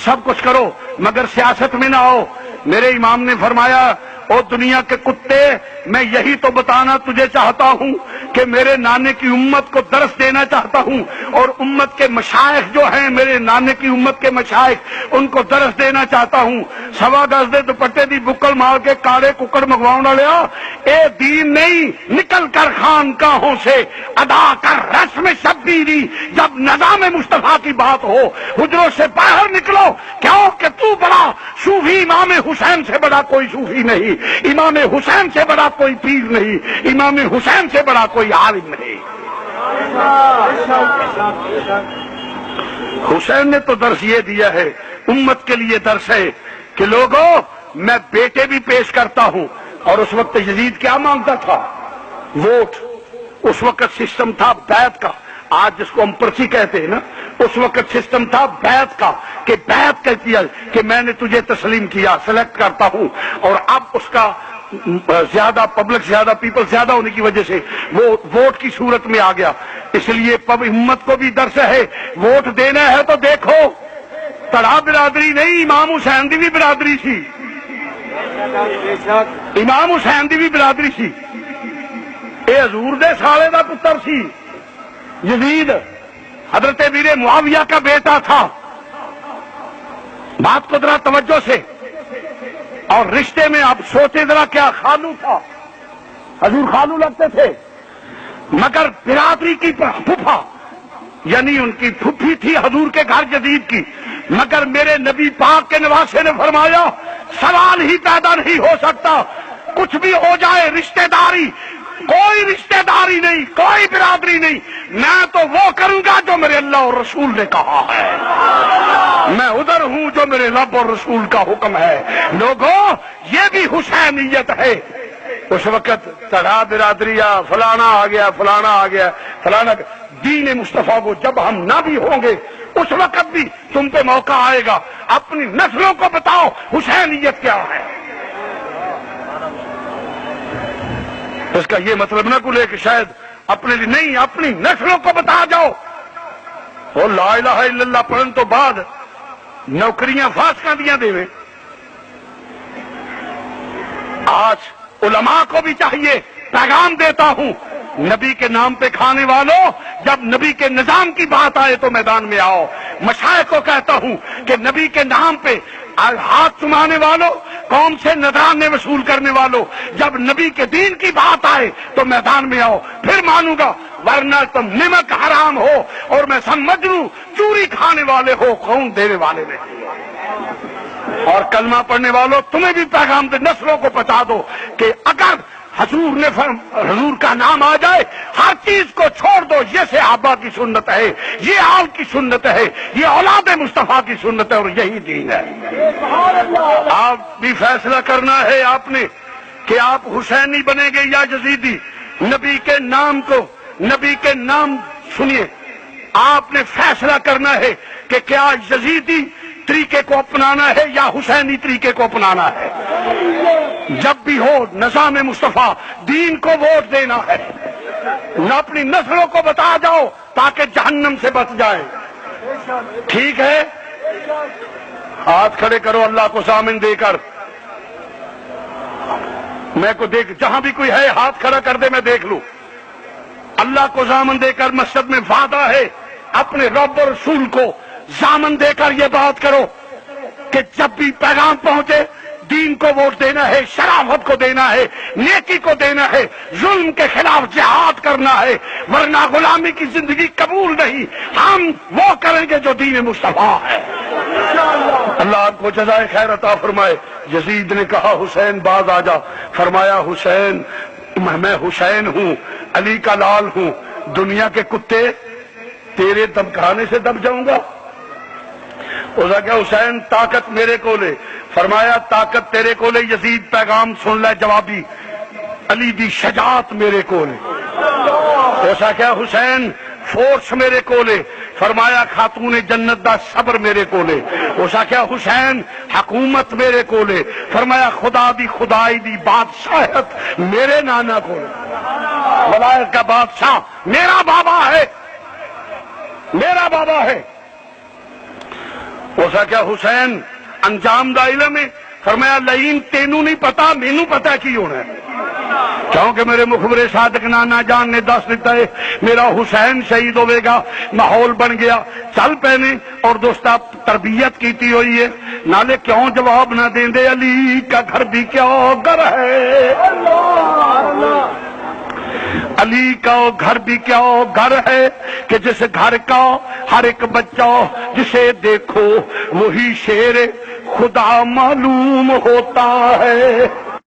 سب کچھ کرو مگر سیاست میں نہ آؤ. میرے امام نے فرمایا او دنیا کے کتے، میں یہی تو بتانا تجھے چاہتا ہوں کہ میرے نانے کی امت کو درس دینا چاہتا ہوں، اور امت کے مشائخ جو ہیں، میرے نانے کی امت کے مشائخ، ان کو درس دینا چاہتا ہوں. سوا گز دے دوپٹے دی بکل مار کے کاڑے ککڑ مگواؤں لیا، اے دین نہیں، نکل کر خانقاہوں سے ادا کر رسم شبیری. جب نظام مصطفیٰ کی بات ہو حجروں سے باہر نکلو، کیوں کہ تو بڑا صوفی، امام حسین سے بڑا کوئی صوفی نہیں، امام حسین سے بڑا کوئی پیر نہیں، امام حسین سے بڑا کوئی عالم نہیں. حسین نے تو درس یہ دیا ہے، امت کے لیے درس ہے کہ لوگوں میں بیٹے بھی پیش کرتا ہوں. اور اس وقت یزید کیا مانگتا تھا؟ ووٹ. اس وقت سسٹم تھا بیعت کا، آج جس کو ہم پرچی کہتے ہیں نا، اس وقت سسٹم تھا بیعت کا، کہ بیعت کہتی ہے کہ میں نے تجھے تسلیم کیا، سلیکٹ کرتا ہوں. اور اب اس کا زیادہ پبلک، زیادہ پیپل زیادہ ہونے کی وجہ سے وہ ووٹ کی صورت میں آ گیا. اس لیے امت کو بھی درس ہے، ووٹ دینا ہے تو دیکھو، تڑا برادری نہیں، امام حسین دی بھی برادری سی، امام حسین دی بھی برادری سی. اے حضور دے سالے دا پتر سی یزید، حضرت امیر معاویہ کا بیٹا تھا. بات کو ذرا توجہ سے، اور رشتے میں آپ سوچے ذرا، کیا خالو تھا، حضور خالو لگتے تھے، مگر برادری کی پھوپھا، یعنی ان کی پھوپھی تھی حضور کے گھر یزید کی. مگر میرے نبی پاک کے نواسے نے فرمایا سوال ہی پیدا نہیں ہو سکتا، کچھ بھی ہو جائے رشتہ داری، کوئی رشتہ داری نہیں، کوئی برادری نہیں، میں تو وہ کروں گا جو میرے اللہ اور رسول نے کہا ہے، میں ادھر ہوں جو میرے رب اور رسول کا حکم ہے. لوگوں یہ بھی حسینیت ہے. اس وقت تڑا برادری، فلانا آ گیا، فلانا آ گیا، فلانا. دین مصطفیٰ کو جب ہم نہ بھی ہوں گے اس وقت بھی تم پہ موقع آئے گا. اپنی نسلوں کو بتاؤ حسینیت کیا ہے. اس کا یہ مطلب نہ کھلے کہ شاید اپنے لیے نہیں، اپنی نسلوں کو بتا جاؤ. اور لا الہ الا اللہ پڑھن تو بعد نوکریاں فاسکاں دیاں دے. آج علماء کو بھی چاہیے، پیغام دیتا ہوں نبی کے نام پہ کھانے والوں، جب نبی کے نظام کی بات آئے تو میدان میں آؤ. مشائخ کو کہتا ہوں کہ نبی کے نام پہ ہاتھ چمانے والوں، قوم سے نذرانے وصول کرنے والوں، جب نبی کے دین کی بات آئے تو میدان میں آؤ، پھر مانوں گا. ورنہ تم نمک حرام ہو اور میں سمجھ لوں چوری کھانے والے ہو، خون دینے والے نہیں. اور کلمہ پڑھنے والوں تمہیں بھی پیغام دے، نسلوں کو بتا دو کہ اگر حضور کا نام آ جائے ہر چیز کو چھوڑ دو. یہ صحابہ کی سنت ہے، یہ آل کی سنت ہے، یہ اولاد مصطفیٰ کی سنت ہے، اور یہی دین ہے. آپ بھی فیصلہ کرنا ہے آپ نے کہ آپ حسینی بنیں گے یا یزیدی. نبی کے نام کو، نبی کے نام سنیے، آپ نے فیصلہ کرنا ہے کہ کیا یزیدی طریقے کو اپنانا ہے یا حسینی طریقے کو اپنانا ہے. جب بھی ہو نظام مصطفیٰ، دین کو ووٹ دینا ہے. نہ اپنی نسلوں کو بتا جاؤ تاکہ جہنم سے بچ جائے. ٹھیک ہے، ہاتھ کھڑے کرو اللہ کو ضامن دے کر. میں کو دیکھ، جہاں بھی کوئی ہے ہاتھ کھڑا کر دے، میں دیکھ لوں. اللہ کو ضامن دے کر مسجد میں وعدہ ہے، اپنے رب اور رسول کو ضامن دے کر یہ بات کرو کہ جب بھی پیغام پہنچے دین کو ووٹ دینا ہے، شرافت کو دینا ہے، نیکی کو دینا ہے، ظلم کے خلاف جہاد کرنا ہے، ورنہ غلامی کی زندگی قبول نہیں. ہم وہ کریں گے جو دین مصطفیٰ ہے. اللہ آپ کو جزائے خیر عطا فرمائے. یزید نے کہا حسین باز آ جا. فرمایا حسین، میں حسین ہوں، علی کا لال ہوں. دنیا کے کتے تیرے دبکانے سے دب جاؤں گا. اس نے کہا حسین طاقت میرے کو لے. فرمایا طاقت تیرے کو لے، یزید پیغام سن لے جوابی، علی دی شجاعت میرے کو لے. اس نے کہا حسین فورس میرے کو لے. فرمایا خاتون جنت دا صبر میرے کو لے. اس نے کہا حسین حکومت میرے کو لے. فرمایا خدا دی خدائی دی بادشاہت میرے نانا کو لے. ولایت کا بادشاہ میرا بابا ہے، میرا بابا ہے. اس کیا حسین انجام دا علم ہے؟ فرمایا لئین تینوں نہیں پتا مینوں پتا کی ہونا ہے، کیونکہ میرے مخبر صادق نانا جان نے دس دیتا ہے میرا حسین شہید ہوئے گا۔ ماحول بن گیا، چل پینے اور دوستا تربیت کیتی ہوئی ہے، نالے کیوں جواب نہ دیں دے علی کا گھر بھی کیا گھر ہے، علی کا گھر بھی کیا گھر ہے کہ جس گھر کا ہر ایک بچہ جسے دیکھو وہی شیر خدا معلوم ہوتا ہے۔